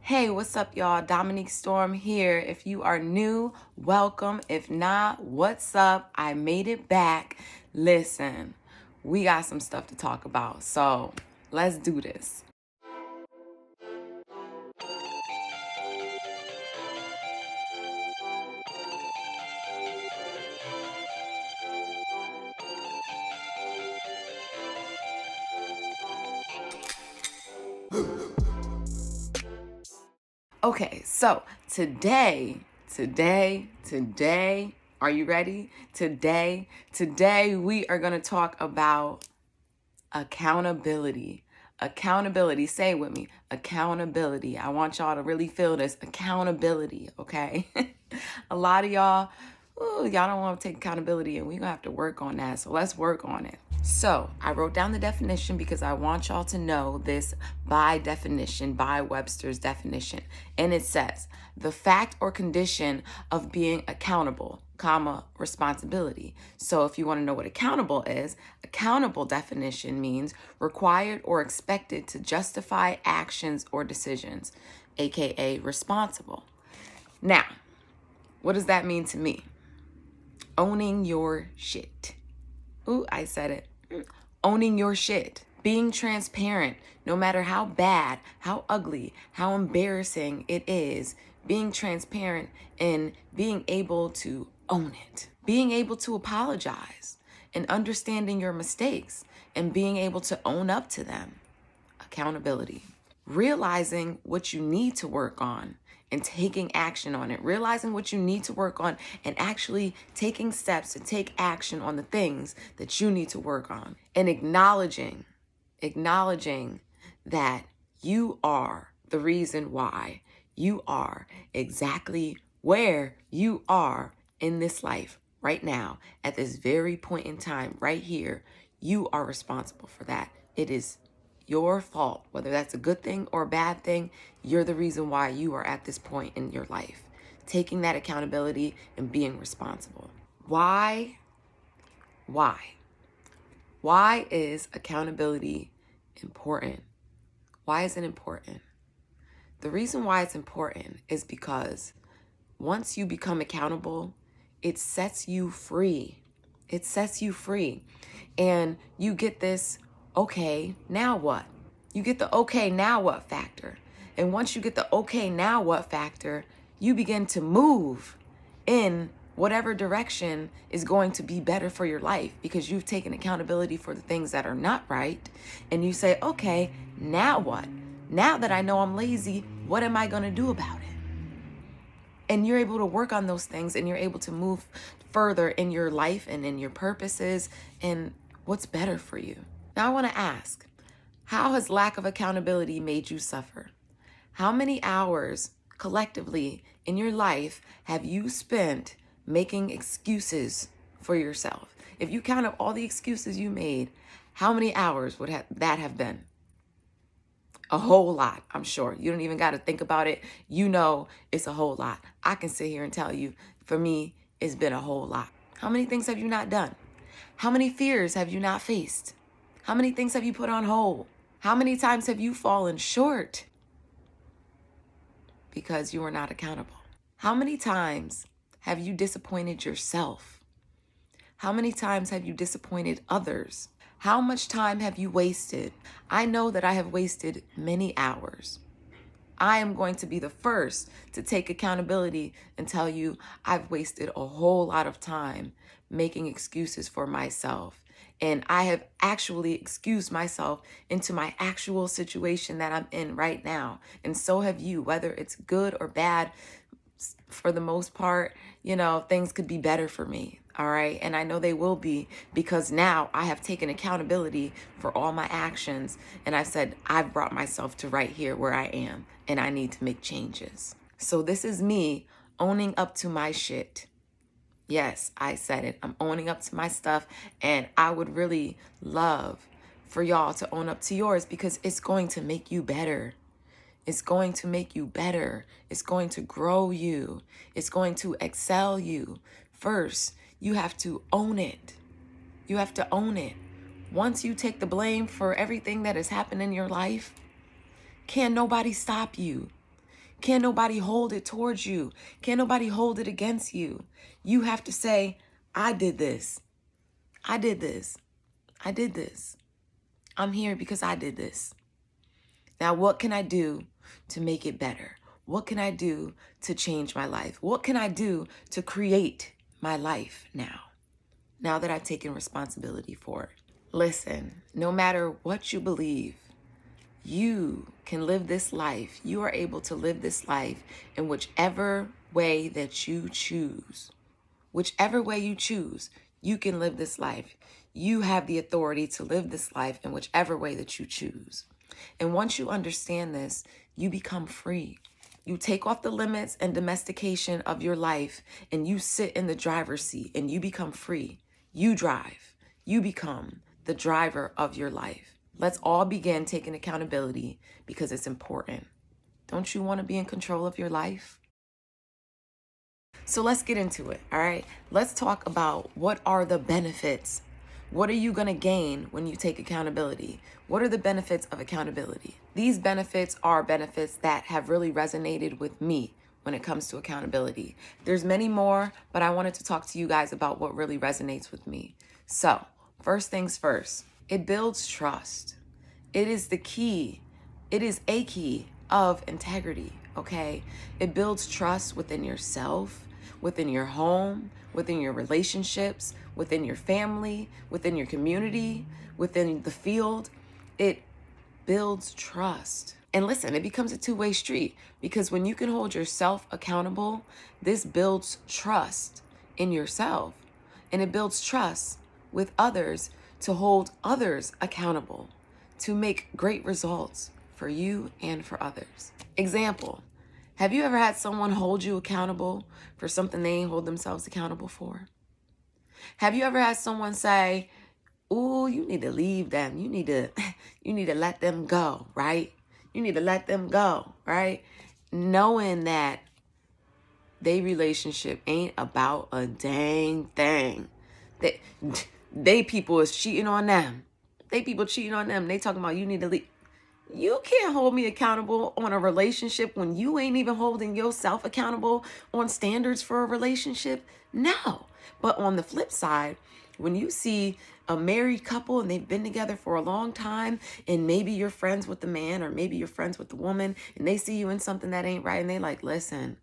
Hey, what's up, y'all? Domanique Storm here. If you are new, welcome. If not, what's up? I made it back. Listen, we got some stuff to talk about, so let's do this. Okay, so today, are you ready? Today we are going to talk about accountability. Accountability, say it with me, accountability. I want y'all to really feel this, accountability, okay? A lot of y'all, y'all don't want to take accountability, and we're going to have to work on that, so let's work on it. So I wrote down the definition because I want y'all to know this by definition, by Webster's definition. And it says, the fact or condition of being accountable, comma, responsibility. So if you want to know what accountable is, accountable definition means required or expected to justify actions or decisions, aka responsible. Now, what does that mean to me? Owning your shit. Ooh, I said it. Owning your shit. Being transparent, no matter how bad, how ugly, how embarrassing it is. Being transparent and being able to own it. Being able to apologize and understanding your mistakes and being able to own up to them. Accountability. Realizing what you need to work on and taking action on it. Realizing what you need to work on and actually taking steps to take action on the things that you need to work on. And acknowledging that you are the reason why you are exactly where you are in this life right now, at this very point in time, right here. You are responsible for that. It is your fault, whether that's a good thing or a bad thing. You're the reason why you are at this point in your life. Taking that accountability and being responsible. Why is accountability important? Why is it important? The reason why it's important is because once you become accountable, it sets you free. It sets you free. And you get this, okay, now what? You get the okay, now what factor. And once you get the okay, now what factor, you begin to move in whatever direction is going to be better for your life, because you've taken accountability for the things that are not right. And you say, okay, now what? Now that I know I'm lazy, what am I going to do about it? And you're able to work on those things, and you're able to move further in your life and in your purposes and what's better for you. Now I want to ask, how has lack of accountability made you suffer? How many hours collectively in your life have you spent making excuses for yourself? If you count up all the excuses you made, how many hours would that have been? A whole lot, I'm sure. You don't even got to think about it. You know it's a whole lot. I can sit here and tell you, for me, it's been a whole lot. How many things have you not done? How many fears have you not faced? How many things have you put on hold? How many times have you fallen short because you were not accountable? How many times have you disappointed yourself? How many times have you disappointed others? How much time have you wasted? I know that I have wasted many hours. I am going to be the first to take accountability and tell you I've wasted a whole lot of time making excuses for myself. And I have actually excused myself into my actual situation that I'm in right now. And so have you, whether it's good or bad. For the most part, things could be better for me. All right. And I know they will be, because now I have taken accountability for all my actions. And I said, I've brought myself to right here where I am, and I need to make changes. So this is me owning up to my shit. Yes, I said it. I'm owning up to my stuff. And I would really love for y'all to own up to yours, because it's going to make you better. It's going to make you better. It's going to grow you. It's going to excel you. First, you have to own it. You have to own it. Once you take the blame for everything that has happened in your life, can nobody stop you. Can't nobody hold it towards you. Can't nobody hold it against you. You have to say, I did this. I did this. I did this. I'm here because I did this. Now, what can I do to make it better? What can I do to change my life? What can I do to create my life now that I've taken responsibility for it? Listen, no matter what you believe, you can live this life. You are able to live this life in whichever way that you choose. Whichever way you choose, you can live this life. You have the authority to live this life in whichever way that you choose. And once you understand this, you become free. You take off the limits and domestication of your life and you sit in the driver's seat and you become free. You drive. You become the driver of your life. Let's all begin taking accountability because it's important. Don't you want to be in control of your life? So let's get into it, all right? Let's talk about what are the benefits. What are you going to gain when you take accountability? What are the benefits of accountability? These benefits are benefits that have really resonated with me when it comes to accountability. There's many more, but I wanted to talk to you guys about what really resonates with me. So, first things first, it builds trust. It is the key. It is a key of integrity, okay? It builds trust within yourself, within your home, within your relationships, within your family, within your community, within the field. It builds trust. And listen, it becomes a two-way street because when you can hold yourself accountable, this builds trust in yourself and it builds trust with others to hold others accountable, to make great results for you and for others. Example, have you ever had someone hold you accountable for something they ain't hold themselves accountable for? Have you ever had someone say, "Ooh, you need to leave them. You need to let them go," right? You need to let them go, right? Knowing that they relationship ain't about a dang thing. They people is cheating on them. They people cheating on them. They talking about you need to leave. You can't hold me accountable on a relationship when you ain't even holding yourself accountable on standards for a relationship. No. But on the flip side, when you see a married couple and they've been together for a long time and maybe you're friends with the man or maybe you're friends with the woman and they see you in something that ain't right and they like, listen,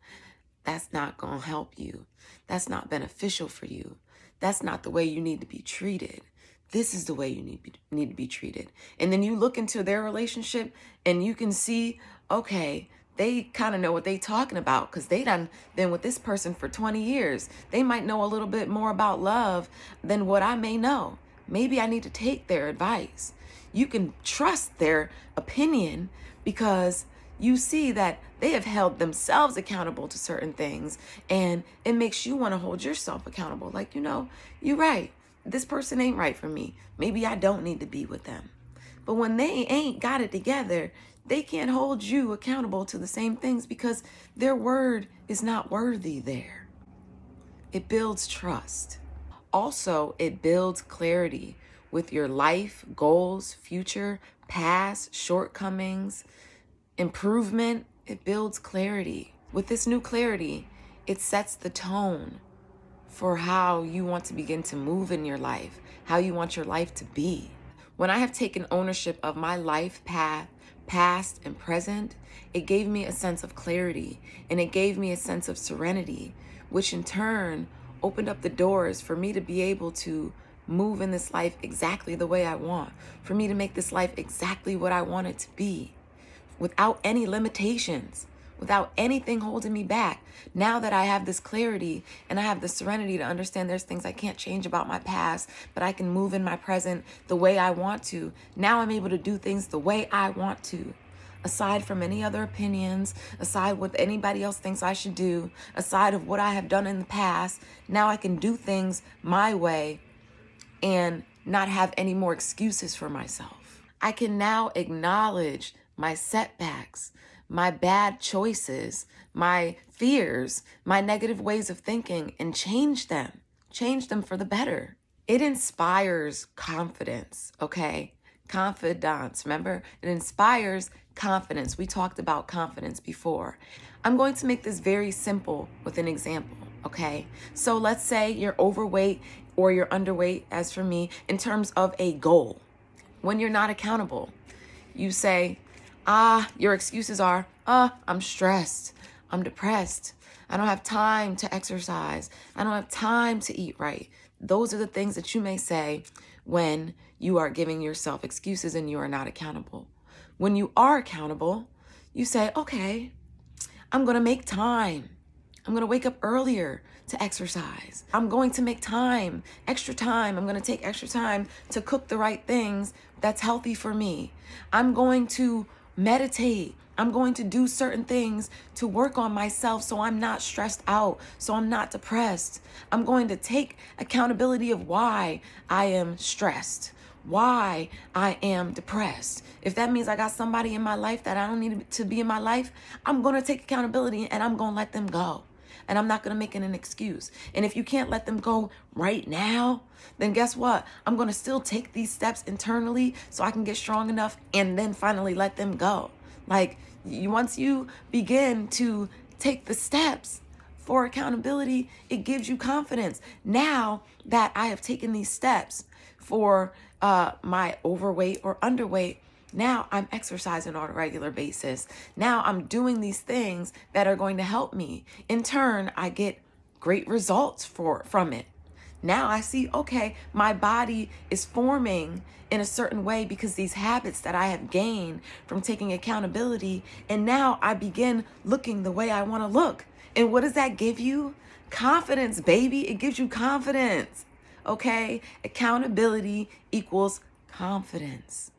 that's not going to help you. That's not beneficial for you. That's not the way you need to be treated. This is the way you need to be treated. And then you look into their relationship and you can see, okay, they kind of know what they talking about because they done been with this person for 20 years. They might know a little bit more about love than what I may know. Maybe I need to take their advice. You can trust their opinion because you see that they have held themselves accountable to certain things and it makes you want to hold yourself accountable. Like, you're right. This person ain't right for me. Maybe I don't need to be with them. But when they ain't got it together, they can't hold you accountable to the same things because their word is not worthy there. It builds trust. Also, it builds clarity with your life, goals, future, past, shortcomings, improvement. It builds clarity. With this new clarity, it sets the tone for how you want to begin to move in your life, how you want your life to be. When I have taken ownership of my life path, past and present, it gave me a sense of clarity and it gave me a sense of serenity, which in turn opened up the doors for me to be able to move in this life exactly the way I want, for me to make this life exactly what I want it to be, without any limitations, without anything holding me back. Now that I have this clarity and I have the serenity to understand there's things I can't change about my past, but I can move in my present the way I want to. Now I'm able to do things the way I want to. Aside from any other opinions, aside what anybody else thinks I should do, aside of what I have done in the past, now I can do things my way and not have any more excuses for myself. I can now acknowledge my setbacks, my bad choices, my fears, my negative ways of thinking, and change them for the better. It inspires confidence, okay? Confidence, remember? It inspires confidence. We talked about confidence before. I'm going to make this very simple with an example, okay? So let's say you're overweight or you're underweight, as for me, in terms of a goal. When you're not accountable, you say, your excuses are, I'm stressed, I'm depressed, I don't have time to exercise, I don't have time to eat right. Those are the things that you may say when you are giving yourself excuses and you are not accountable. When you are accountable, you say, okay, I'm going to make time. I'm going to wake up earlier to exercise. I'm going to make time, extra time. I'm going to take extra time to cook the right things that's healthy for me. I'm going to meditate. I'm going to do certain things to work on myself so I'm not stressed out, so I'm not depressed. I'm going to take accountability of why I am stressed, why I am depressed. If that means I got somebody in my life that I don't need to be in my life, I'm going to take accountability and I'm going to let them go. And I'm not going to make it an excuse. And if you can't let them go right now, then guess what? I'm going to still take these steps internally so I can get strong enough and then finally let them go. Like, once you begin to take the steps for accountability, it gives you confidence. Now that I have taken these steps for my overweight or underweight, now I'm exercising on a regular basis. Now I'm doing these things that are going to help me. In turn, I get great results from it. Now I see, okay, my body is forming in a certain way because these habits that I have gained from taking accountability, and now I begin looking the way I want to look. And what does that give you? Confidence, baby. It gives you confidence. Okay? Accountability equals confidence.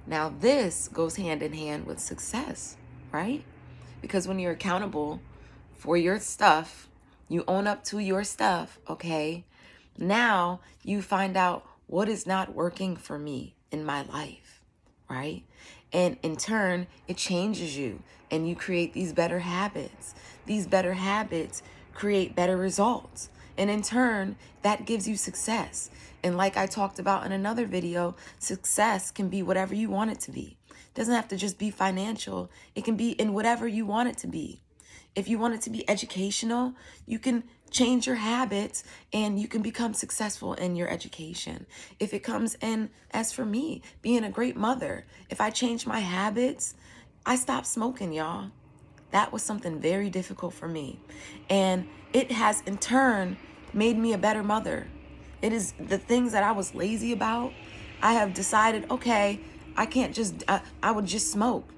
Now, this goes hand in hand with success, right? Because when you're accountable for your stuff, you own up to your stuff, okay? Now you find out what is not working for me in my life, right? And in turn, it changes you and you create these better habits. These better habits create better results. And in turn, that gives you success. And like I talked about in another video, success can be whatever you want it to be. It doesn't have to just be financial. It can be in whatever you want it to be. If you want it to be educational, you can change your habits and you can become successful in your education. If it comes in, as for me, being a great mother, if I change my habits, I stopped smoking, y'all. That was something very difficult for me. And it has in turn made me a better mother. It is the things that I was lazy about. I have decided, okay, I can't just, I would just smoke.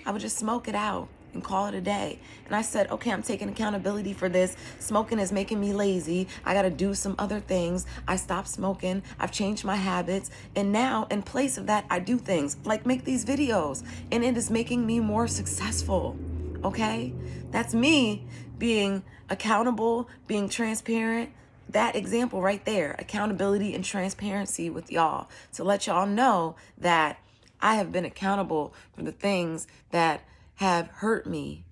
I would just smoke it out and call it a day. And I said, okay, I'm taking accountability for this. Smoking is making me lazy. I got to do some other things. I stopped smoking. I've changed my habits. And now in place of that, I do things like make these videos. And it is making me more successful. Okay? That's me being accountable, being transparent. That example right there, accountability and transparency with y'all, to let y'all know that I have been accountable for the things that have hurt me,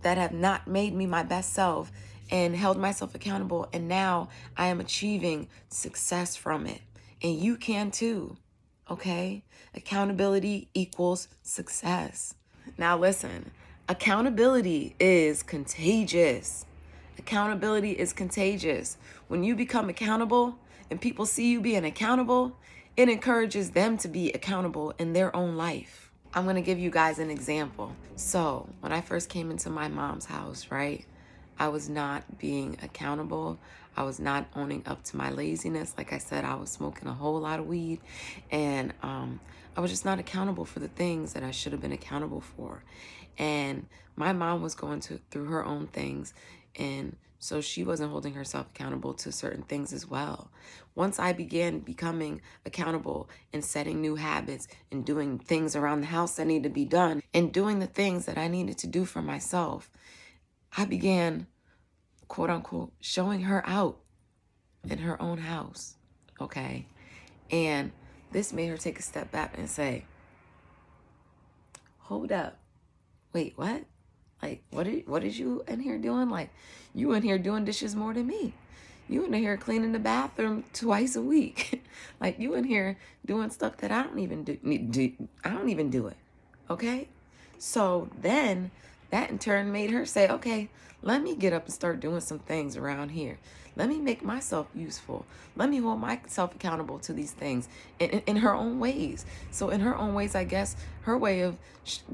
that have not made me my best self, and held myself accountable. And now I am achieving success from it. And you can too, okay? Accountability equals success. Now listen, accountability is contagious. Accountability is contagious. When you become accountable and people see you being accountable, it encourages them to be accountable in their own life. I'm going to give you guys an example. So when I first came into my mom's house, right, I was not being accountable. I was not owning up to my laziness. Like I said, I was smoking a whole lot of weed, and I was just not accountable for the things that I should have been accountable for. And my mom was going through her own things, and so she wasn't holding herself accountable to certain things as well. Once I began becoming accountable and setting new habits and doing things around the house that needed to be done and doing the things that I needed to do for myself, I began, quote unquote, showing her out in her own house, okay? And this made her take a step back and say, hold up, wait, what? Like, what is you in here doing? Like, you in here doing dishes more than me. You in here cleaning the bathroom twice a week. Like, you in here doing stuff that I don't even do. I don't even do it. Okay? So then that in turn made her say, okay, let me get up and start doing some things around here. Let me make myself useful. Let me hold myself accountable to these things in her own ways. So in her own ways, I guess her way of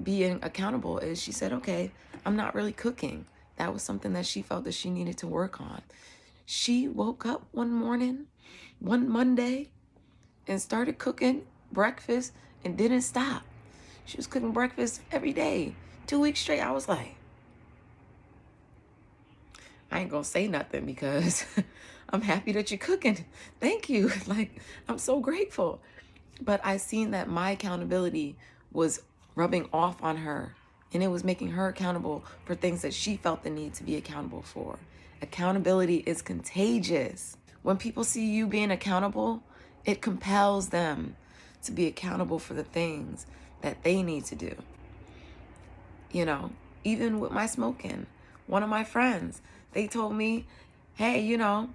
being accountable is she said, okay, I'm not really cooking. That was something that she felt that she needed to work on. She woke up one morning, one Monday, and started cooking breakfast and didn't stop. She was cooking breakfast every day, 2 weeks straight. I was like, I ain't gonna say nothing because I'm happy that you're cooking. Thank you. Like, I'm so grateful. But I seen that my accountability was rubbing off on her, and it was making her accountable for things that she felt the need to be accountable for. Accountability is contagious. When people see you being accountable, it compels them to be accountable for the things that they need to do. You know, even with my smoking, one of my friends, they told me, hey, you know,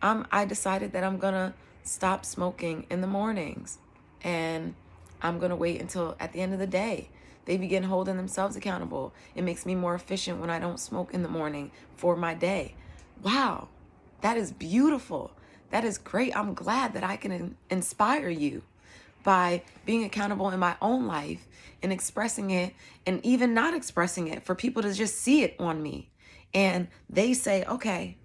I decided that I'm gonna stop smoking in the mornings, and I'm gonna wait until at the end of the day. They begin holding themselves accountable. It makes me more efficient when I don't smoke in the morning for my day. Wow, that is beautiful. That is great. I'm glad that I can inspire you by being accountable in my own life and expressing it, and even not expressing it, for people to just see it on me. And they say, okay,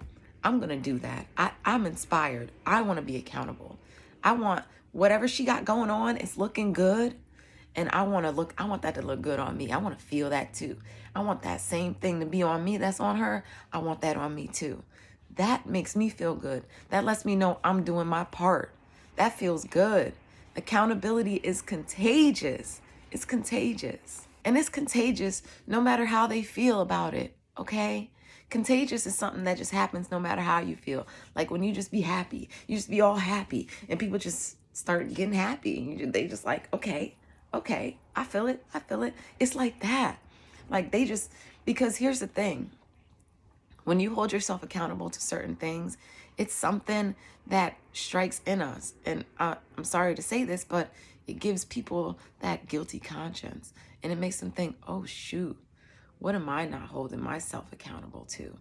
I'm going to do that. I'm inspired. I want to be accountable. I want whatever she got going on is looking good. And I want that to look good on me. I want to feel that too. I want that same thing to be on me that's on her. I want that on me too. That makes me feel good. That lets me know I'm doing my part. That feels good. Accountability is contagious. It's contagious. And it's contagious no matter how they feel about it, okay? Contagious is something that just happens no matter how you feel. Like when you just be happy, you just be all happy, and people just start getting happy. They just like, okay, I feel it. It's like that. Like because here's the thing. When you hold yourself accountable to certain things, it's something that strikes in us. And I'm sorry to say this, but it gives people that guilty conscience. And it makes them think, oh, shoot, what am I not holding myself accountable to?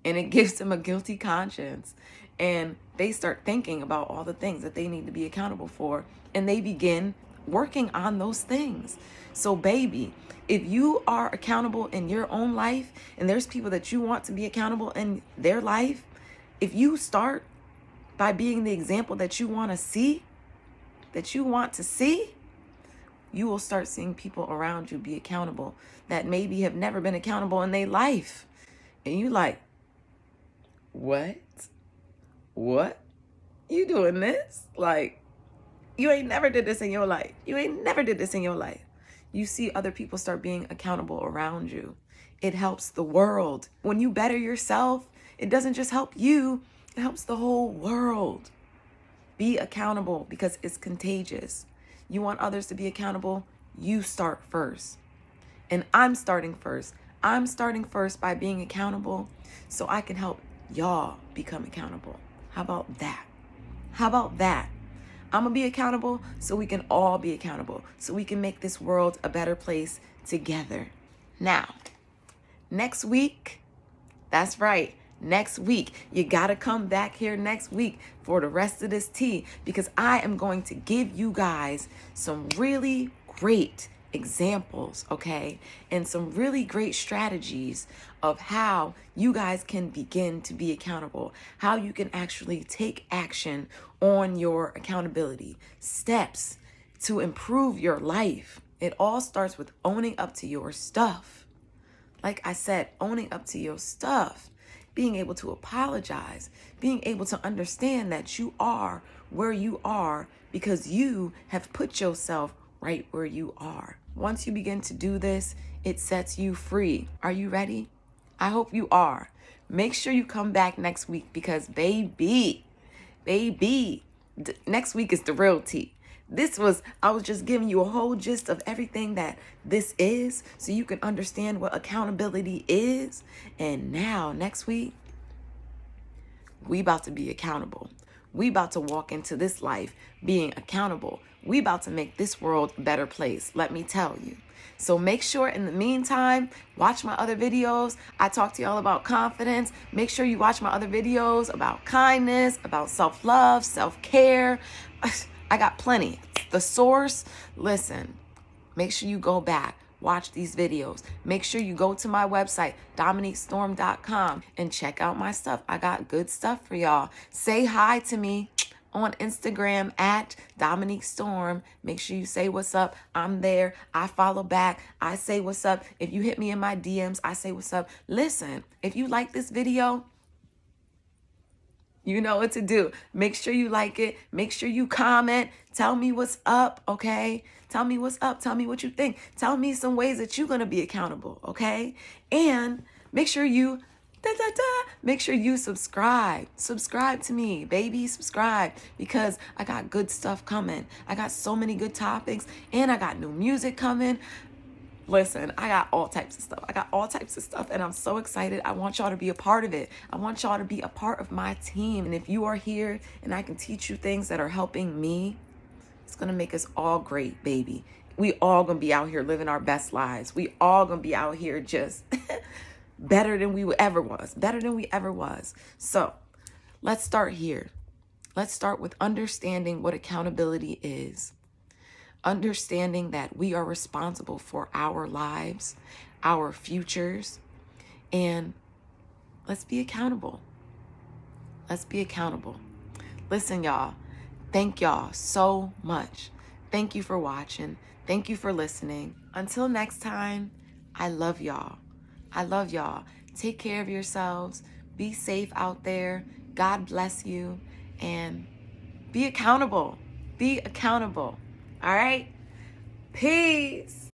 And it gives them a guilty conscience. And they start thinking about all the things that they need to be accountable for. And they begin working on those things. So, baby, if you are accountable in your own life, and there's people that you want to be accountable in their life, if you start by being the example that you want to see, you will start seeing people around you be accountable that maybe have never been accountable in their life. And you like, what? You doing this? Like, you ain't never did this in your life. You see other people start being accountable around you. It helps the world. When you better yourself, it doesn't just help you, it helps the whole world. Be accountable because it's contagious. You want others to be accountable? You start first. And I'm starting first. I'm starting first by being accountable so I can help y'all become accountable. How about that? I'm going to be accountable so we can all be accountable, so we can make this world a better place together. Now, next week, that's right, next week, you got to come back here next week for the rest of this tea, because I am going to give you guys some really great examples, okay, and some really great strategies of how you guys can begin to be accountable, how you can actually take action on your accountability, steps to improve your life. It all starts with owning up to your stuff. Like I said, owning up to your stuff, being able to apologize, being able to understand that you are where you are because you have put yourself right where you are. Once you begin to do this, it sets you free. Are you ready? I hope you are. Make sure you come back next week because baby, next week is the real tea. I was just giving you a whole gist of everything that this is so you can understand what accountability is. And now next week, We about to be accountable. We about to walk into this life being accountable. We about to make this world a better place, let me tell you. So make sure in the meantime, watch my other videos. I talk to y'all about confidence. Make sure you watch my other videos about kindness, about self-love, self-care. I got plenty. The source, listen, make sure you go back. Watch these videos. Make sure you go to my website, DomaniqueStorm.com, and check out my stuff. I got good stuff for y'all. Say hi to me on Instagram at Domanique Storm. Make sure you say what's up. I'm there. I follow back. I say what's up. If you hit me in my DMs, I say what's up. Listen, if you like this video, you know what to do. Make sure you like it. Make sure you comment. Tell me what's up, okay? Tell me what's up. Tell me what you think. Tell me some ways that you're going to be accountable, okay? And make sure you make sure you subscribe. Subscribe to me, baby. Subscribe, because I got good stuff coming. I got so many good topics, and I got new music coming. Listen, I got all types of stuff. And I'm so excited. I want y'all to be a part of it. I want y'all to be a part of my team. And if you are here and I can teach you things that are helping me, it's going to make us all great, baby. We all going to be out here living our best lives. We all going to be out here just better than we ever was. So let's start here. Let's start with understanding what accountability is. Understanding that we are responsible for our lives, our futures, and let's be accountable. Let's be accountable. Listen, y'all, thank y'all so much. Thank you for watching. Thank you for listening. Until next time, I love y'all. I love y'all. Take care of yourselves. Be safe out there. God bless you. And be accountable. Be accountable. All right? Peace.